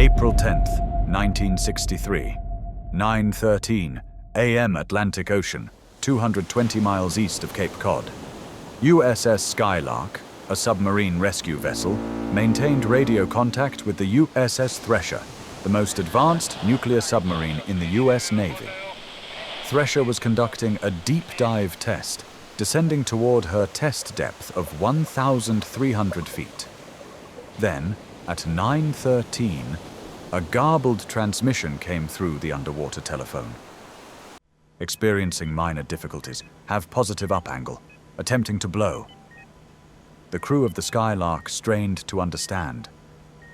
April 10th, 1963, 9:13 a.m. Atlantic Ocean, 220 miles east of Cape Cod. USS Skylark, a submarine rescue vessel, maintained radio contact with the USS Thresher, the most advanced nuclear submarine in the U.S. Navy. Thresher was conducting a deep dive test, descending toward her test depth of 1,300 feet. Then, at 9:13, a garbled transmission came through the underwater telephone. Experiencing minor difficulties, have positive up angle, attempting to blow. The crew of the Skylark strained to understand.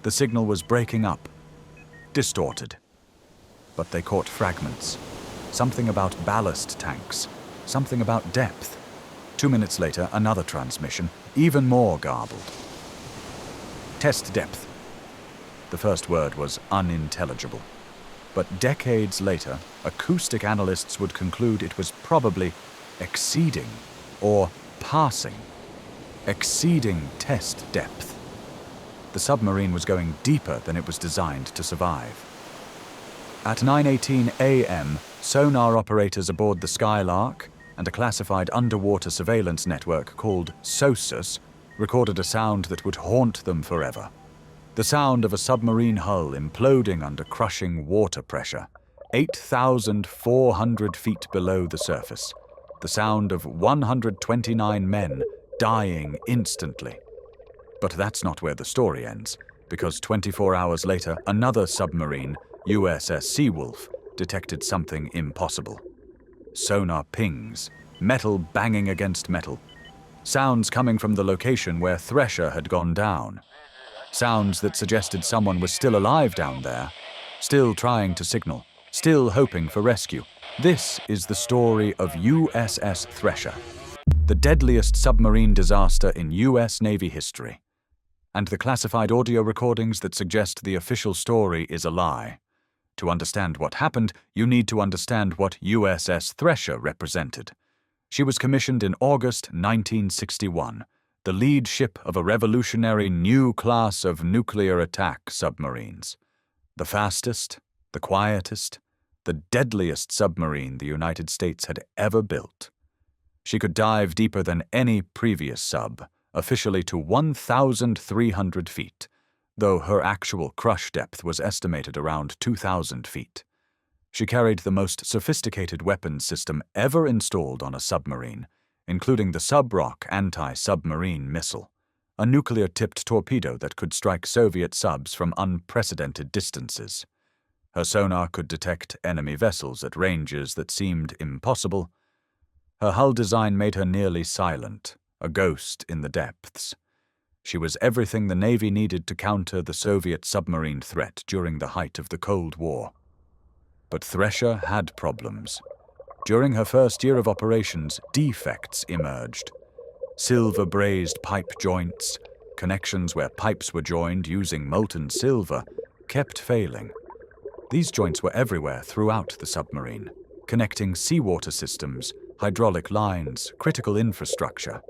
The signal was breaking up, distorted. But they caught fragments. Something about ballast tanks, something about depth. 2 minutes later, another transmission, even more garbled. Test depth. The first word was unintelligible. But decades later, acoustic analysts would conclude it was probably exceeding or passing. Exceeding test depth. The submarine was going deeper than it was designed to survive. At 9:18 a.m., sonar operators aboard the Skylark and a classified underwater surveillance network called SOSUS recorded a sound that would haunt them forever. The sound of a submarine hull imploding under crushing water pressure, 8,400 feet below the surface. The sound of 129 men dying instantly. But that's not where the story ends, because 24 hours later, another submarine, USS Seawolf, detected something impossible. Sonar pings, metal banging against metal. Sounds coming from the location where Thresher had gone down. Sounds that suggested someone was still alive down there, still trying to signal, still hoping for rescue. This is the story of USS Thresher, the deadliest submarine disaster in U.S. Navy history. And the classified audio recordings that suggest the official story is a lie. To understand what happened, you need to understand what USS Thresher represented. She was commissioned in August 1961. The lead ship of a revolutionary new class of nuclear attack submarines. The fastest, the quietest, the deadliest submarine the United States had ever built. She could dive deeper than any previous sub, officially to 1,300 feet, though her actual crush depth was estimated around 2,000 feet. She carried the most sophisticated weapons system ever installed on a submarine, including the Subrock anti-submarine missile, a nuclear-tipped torpedo that could strike Soviet subs from unprecedented distances. Her sonar could detect enemy vessels at ranges that seemed impossible. Her hull design made her nearly silent, a ghost in the depths. She was everything the Navy needed to counter the Soviet submarine threat during the height of the Cold War. But Thresher had problems. During her first year of operations, defects emerged. Silver-brazed pipe joints, connections where pipes were joined using molten silver, kept failing. These joints were everywhere throughout the submarine, connecting seawater systems, hydraulic lines, critical infrastructure.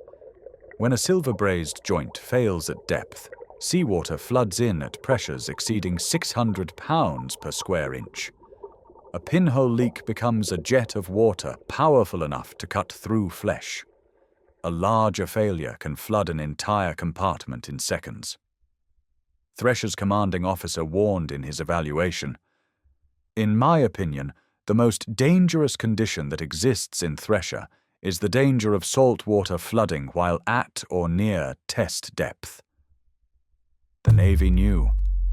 When a silver-brazed joint fails at depth, seawater floods in at pressures exceeding 600 pounds per square inch. A pinhole leak becomes a jet of water powerful enough to cut through flesh. A larger failure can flood an entire compartment in seconds. Thresher's commanding officer warned in his evaluation, "In my opinion, the most dangerous condition that exists in Thresher is the danger of salt water flooding while at or near test depth." The Navy knew.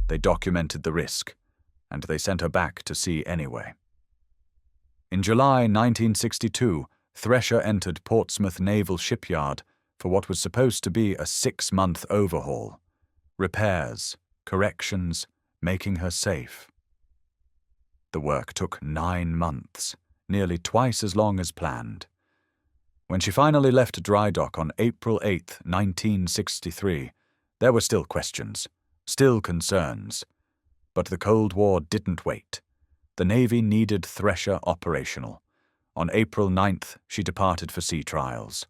They documented the risk, and they sent her back to sea anyway. In July 1962, Thresher entered Portsmouth Naval Shipyard for what was supposed to be a 6-month overhaul. Repairs, corrections, making her safe. The work took 9 months, nearly twice as long as planned. When she finally left dry dock on April 8, 1963, there were still questions, still concerns. But the Cold War didn't wait. The Navy needed Thresher operational. On April 9th, she departed for sea trials.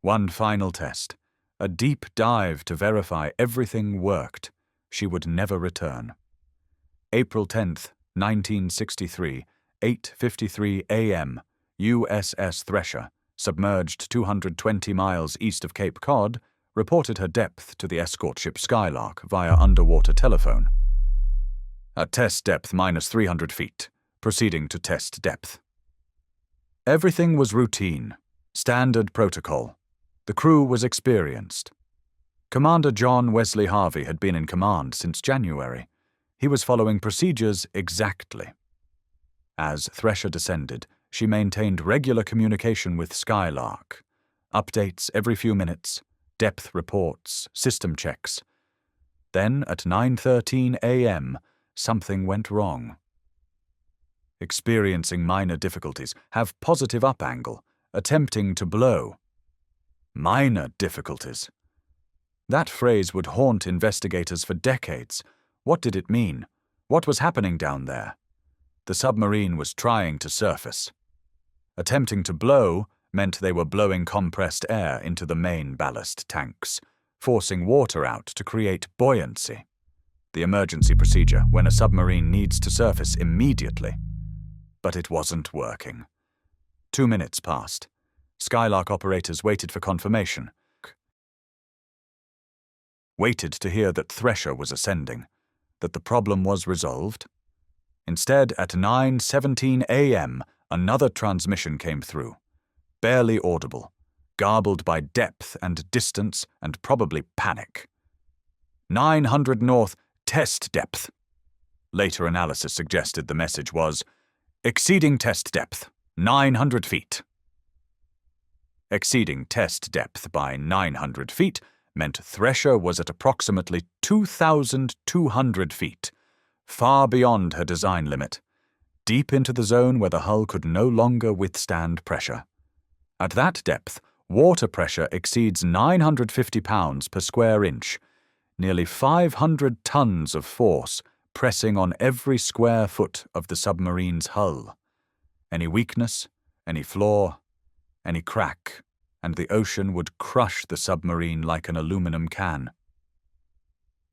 One final test, a deep dive to verify everything worked. She would never return. April 10, 1963, 8:53 a.m., USS Thresher, submerged 220 miles east of Cape Cod, reported her depth to the escort ship Skylark via underwater telephone. At test depth -300 feet, proceeding to test depth. Everything was routine, standard protocol. The crew was experienced. Commander John Wesley Harvey had been in command since January. He was following procedures exactly. As Thresher descended, she maintained regular communication with Skylark. Updates every few minutes, depth reports, system checks. Then, at 9:13 a.m., something went wrong. Experiencing minor difficulties, have positive up angle, attempting to blow. Minor difficulties. That phrase would haunt investigators for decades. What did it mean? What was happening down there? The submarine was trying to surface. Attempting to blow meant they were blowing compressed air into the main ballast tanks, forcing water out to create buoyancy. The emergency procedure when a submarine needs to surface immediately. But it wasn't working. 2 minutes passed. Skylark operators waited for confirmation. Waited to hear that Thresher was ascending, that the problem was resolved. Instead, at 9:17 a.m., another transmission came through. Barely audible, garbled by depth and distance and probably panic. 900 north, test depth. Later analysis suggested the message was, exceeding test depth, 900 feet. Exceeding test depth by 900 feet meant Thresher was at approximately 2,200 feet, far beyond her design limit, deep into the zone where the hull could no longer withstand pressure. At that depth, water pressure exceeds 950 pounds per square inch, nearly 500 tons of force pressing on every square foot of the submarine's hull. Any weakness, any flaw, any crack, and the ocean would crush the submarine like an aluminum can.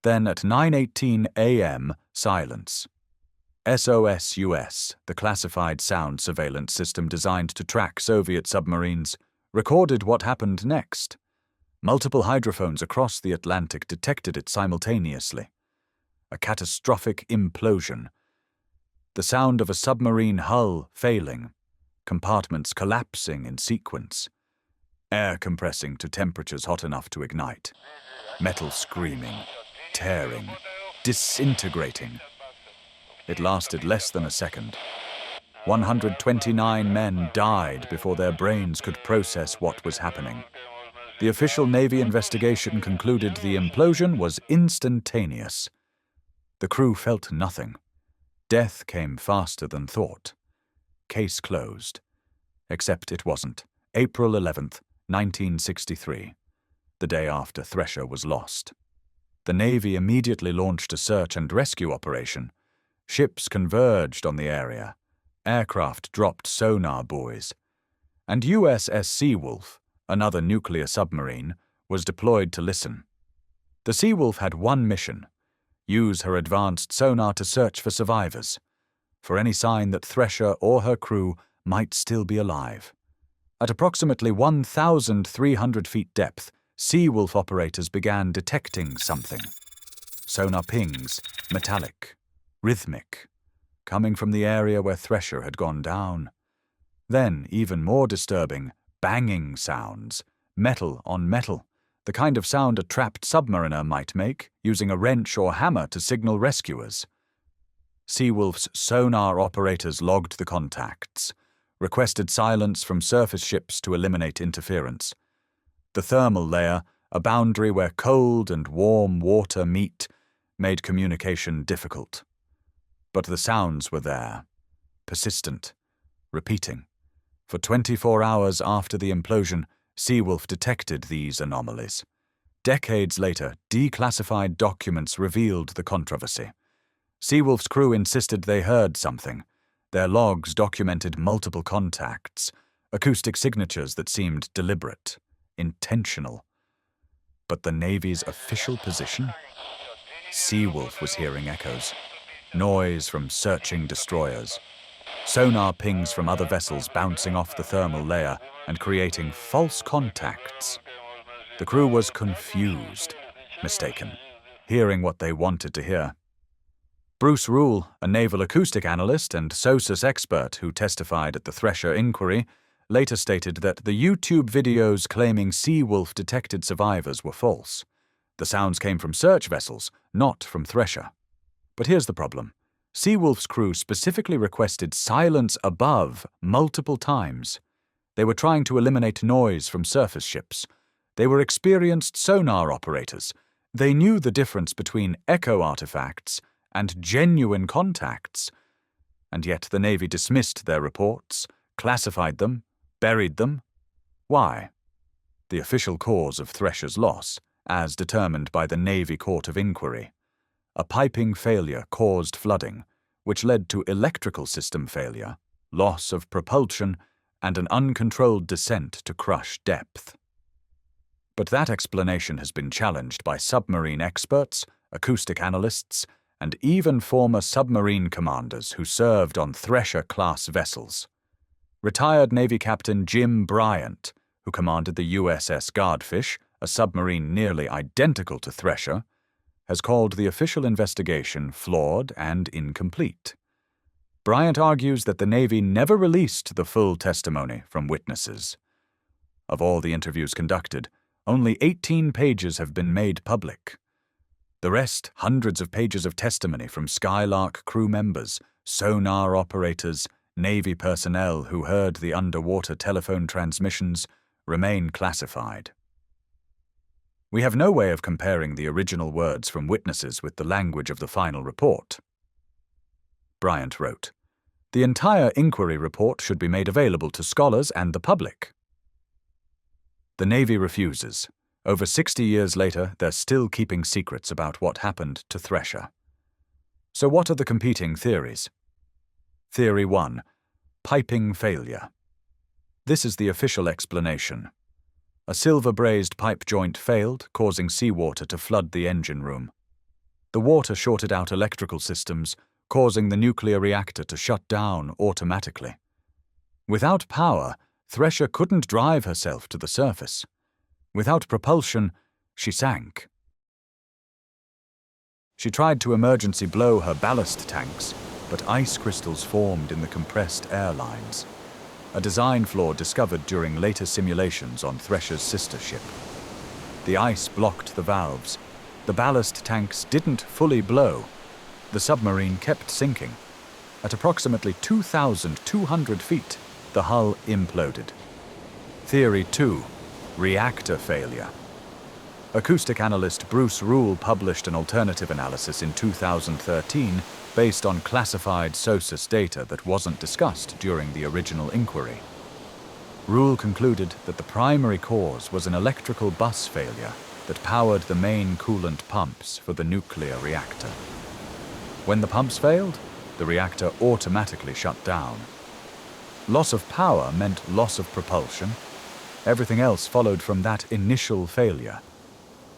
Then at 9:18 a.m., silence. SOS-US, the classified sound surveillance system designed to track Soviet submarines, recorded what happened next. Multiple hydrophones across the Atlantic detected it simultaneously. A catastrophic implosion. The sound of a submarine hull failing, compartments collapsing in sequence, air compressing to temperatures hot enough to ignite, metal screaming, tearing, disintegrating. It lasted less than a second. 129 men died before their brains could process what was happening. The official Navy investigation concluded the implosion was instantaneous. The crew felt nothing. Death came faster than thought. Case closed. Except it wasn't. April 11th, 1963, the day after Thresher was lost. The Navy immediately launched a search and rescue operation. Ships converged on the area. Aircraft dropped sonar buoys. And USS Seawolf, another nuclear submarine, was deployed to listen. The Seawolf had one mission: use her advanced sonar to search for survivors, for any sign that Thresher or her crew might still be alive. At approximately 1,300 feet depth, Seawolf operators began detecting something. Sonar pings, metallic, rhythmic, coming from the area where Thresher had gone down. Then, even more disturbing, banging sounds, metal on metal, the kind of sound a trapped submariner might make, using a wrench or hammer to signal rescuers. Seawolf's sonar operators logged the contacts, requested silence from surface ships to eliminate interference. The thermal layer, a boundary where cold and warm water meet, made communication difficult. But the sounds were there, persistent, repeating. For 24 hours after the implosion, Seawolf detected these anomalies. Decades later, declassified documents revealed the controversy. Seawolf's crew insisted they heard something. Their logs documented multiple contacts, acoustic signatures that seemed deliberate, intentional. But the Navy's official position? Seawolf was hearing echoes. noise from searching destroyers, sonar pings from other vessels bouncing off the thermal layer and creating false contacts. The crew was confused, mistaken, hearing what they wanted to hear. Bruce Rule, a naval acoustic analyst and SOSUS expert who testified at the Thresher inquiry, later stated that the YouTube videos claiming Seawolf detected survivors were false. The sounds came from search vessels, not from Thresher. But here's the problem. Seawolf's crew specifically requested silence above multiple times. They were trying to eliminate noise from surface ships. They were experienced sonar operators. They knew the difference between echo artifacts and genuine contacts. And yet the Navy dismissed their reports, classified them, buried them. Why? The official cause of Thresher's loss, as determined by the Navy Court of Inquiry. A piping failure caused flooding, which led to electrical system failure, loss of propulsion, and an uncontrolled descent to crush depth. But that explanation has been challenged by submarine experts, acoustic analysts, and even former submarine commanders who served on Thresher-class vessels. Retired Navy Captain Jim Bryant, who commanded the USS Guardfish, a submarine nearly identical to Thresher, has called the official investigation flawed and incomplete. Bryant argues that the Navy never released the full testimony from witnesses. Of all the interviews conducted, only 18 pages have been made public. The rest, hundreds of pages of testimony from Skylark crew members, sonar operators, Navy personnel who heard the underwater telephone transmissions, remain classified. We have no way of comparing the original words from witnesses with the language of the final report. Bryant wrote, "The entire inquiry report should be made available to scholars and the public." The Navy refuses. Over 60 years later, they're still keeping secrets about what happened to Thresher. So what are the competing theories? Theory 1. Piping failure. This is the official explanation. A silver-brazed pipe joint failed, causing seawater to flood the engine room. The water shorted out electrical systems, causing the nuclear reactor to shut down automatically. Without power, Thresher couldn't drive herself to the surface. Without propulsion, she sank. She tried to emergency blow her ballast tanks, but ice crystals formed in the compressed air lines, a design flaw discovered during later simulations on Thresher's sister ship. The ice blocked the valves. The ballast tanks didn't fully blow. The submarine kept sinking. At approximately 2,200 feet, the hull imploded. Theory 2. Reactor failure. Acoustic analyst Bruce Rule published an alternative analysis in 2013 based on classified SOSUS data that wasn't discussed during the original inquiry. Rule concluded that the primary cause was an electrical bus failure that powered the main coolant pumps for the nuclear reactor. When the pumps failed, the reactor automatically shut down. Loss of power meant loss of propulsion. Everything else followed from that initial failure.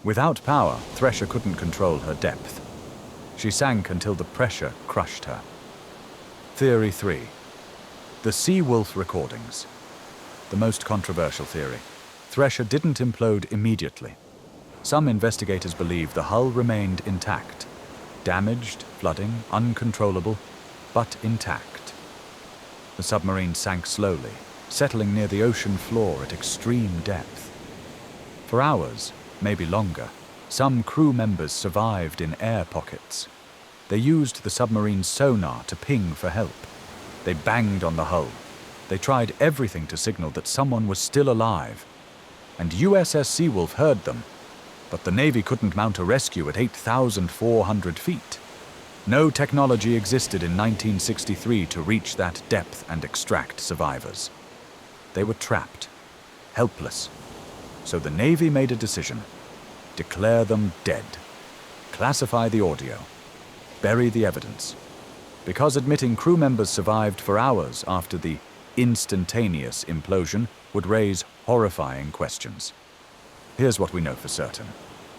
Without power, Thresher couldn't control her depth. She sank until the pressure crushed her. Theory 3. The Seawolf recordings. The most controversial theory. Thresher didn't implode immediately. Some investigators believe the hull remained intact. Damaged, flooding, uncontrollable, but intact. The submarine sank slowly, settling near the ocean floor at extreme depth. For hours, maybe longer, some crew members survived in air pockets. They used the submarine's sonar to ping for help. They banged on the hull. They tried everything to signal that someone was still alive. And USS Seawolf heard them, but the Navy couldn't mount a rescue at 8,400 feet. No technology existed in 1963 to reach that depth and extract survivors. They were trapped, helpless. So the Navy made a decision. Declare them dead. Classify the audio. Bury the evidence. Because admitting crew members survived for hours after the instantaneous implosion would raise horrifying questions. Here's what we know for certain.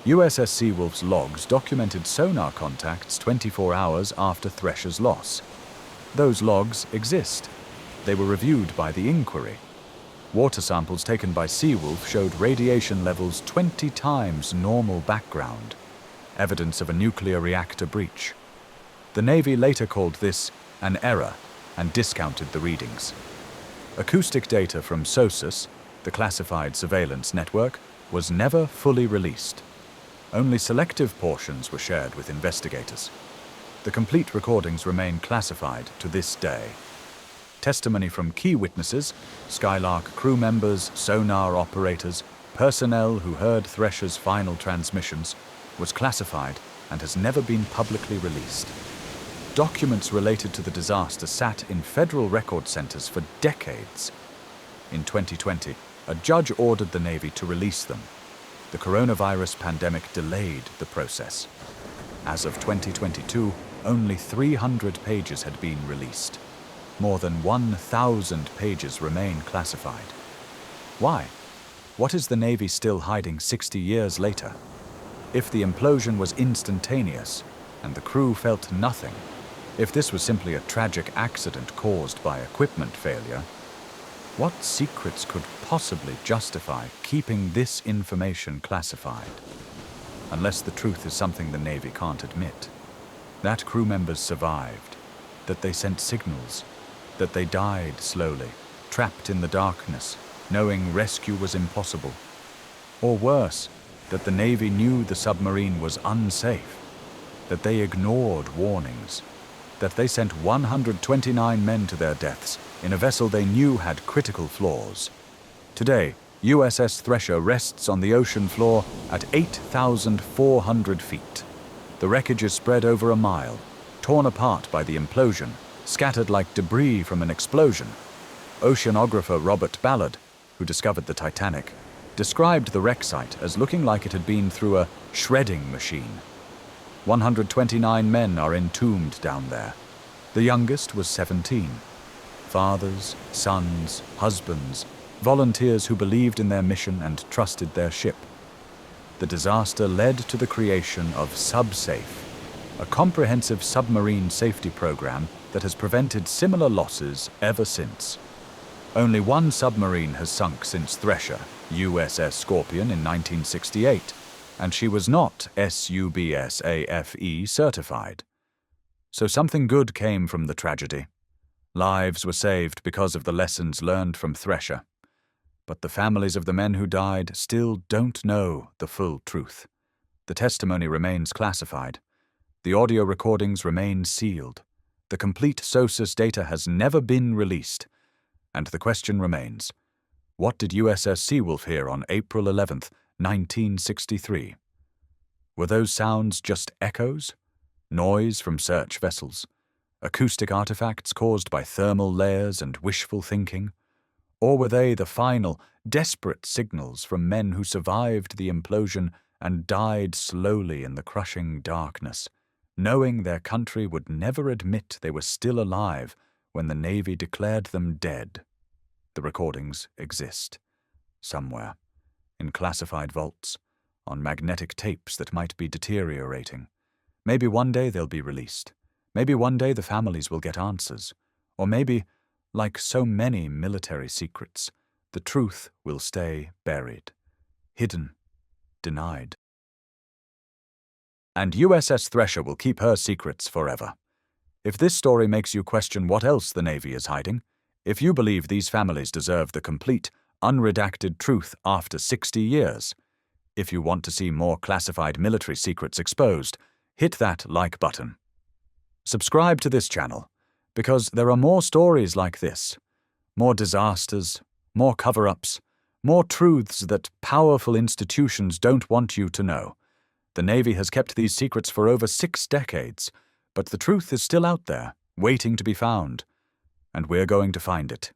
USS Seawolf's logs documented sonar contacts 24 hours after Thresher's loss. Those logs exist. They were reviewed by the Inquiry. Water samples taken by Seawolf showed radiation levels 20 times normal background, evidence of a nuclear reactor breach. The Navy later called this an error and discounted the readings. Acoustic data from SOSUS, the classified surveillance network, was never fully released. Only selective portions were shared with investigators. The complete recordings remain classified to this day. Testimony from key witnesses, Skylark crew members, sonar operators, personnel who heard Thresher's final transmissions, was classified and has never been publicly released. Documents related to the disaster sat in federal record centers for decades. In 2020, a judge ordered the Navy to release them. The coronavirus pandemic delayed the process. As of 2022, only 300 pages had been released. More than 1,000 pages remain classified. Why? What is the Navy still hiding 60 years later? If the implosion was instantaneous and the crew felt nothing, if this was simply a tragic accident caused by equipment failure, what secrets could possibly justify keeping this information classified? Unless the truth is something the Navy can't admit. That crew members survived, that they sent signals, that they died slowly, trapped in the darkness, knowing rescue was impossible. Or worse, that the Navy knew the submarine was unsafe, that they ignored warnings, that they sent 129 men to their deaths in a vessel they knew had critical flaws. Today, USS Thresher rests on the ocean floor at 8,400 feet. The wreckage is spread over a mile, torn apart by the implosion, scattered like debris from an explosion. Oceanographer Robert Ballard, who discovered the Titanic, described the wreck site as looking like it had been through a shredding machine. 129 men are entombed down there. The youngest was 17. Fathers, sons, husbands, volunteers who believed in their mission and trusted their ship. The disaster led to the creation of SubSafe, a comprehensive submarine safety program that has prevented similar losses ever since. Only one submarine has sunk since Thresher, USS Scorpion, in 1968, and she was not SUBSAFE certified. So something good came from the tragedy. Lives were saved because of the lessons learned from Thresher. But the families of the men who died still don't know the full truth. The testimony remains classified. The audio recordings remain sealed. The complete SOSUS data has never been released. And the question remains, what did USS Seawolf hear on April 11th, 1963? Were those sounds just echoes? Noise from search vessels? Acoustic artifacts caused by thermal layers and wishful thinking? Or were they the final, desperate signals from men who survived the implosion and died slowly in the crushing darkness, knowing their country would never admit they were still alive when the Navy declared them dead? The recordings exist. Somewhere. In classified vaults. On magnetic tapes that might be deteriorating. Maybe one day they'll be released. Maybe one day the families will get answers. Or maybe, like so many military secrets, the truth will stay buried, hidden, denied. And USS Thresher will keep her secrets forever. If this story makes you question what else the Navy is hiding, if you believe these families deserve the complete, unredacted truth after 60 years, if you want to see more classified military secrets exposed, hit that like button. Subscribe to this channel, because there are more stories like this, more disasters, more cover-ups, more truths that powerful institutions don't want you to know. The Navy has kept these secrets for over 6 decades, but the truth is still out there, waiting to be found, and we're going to find it.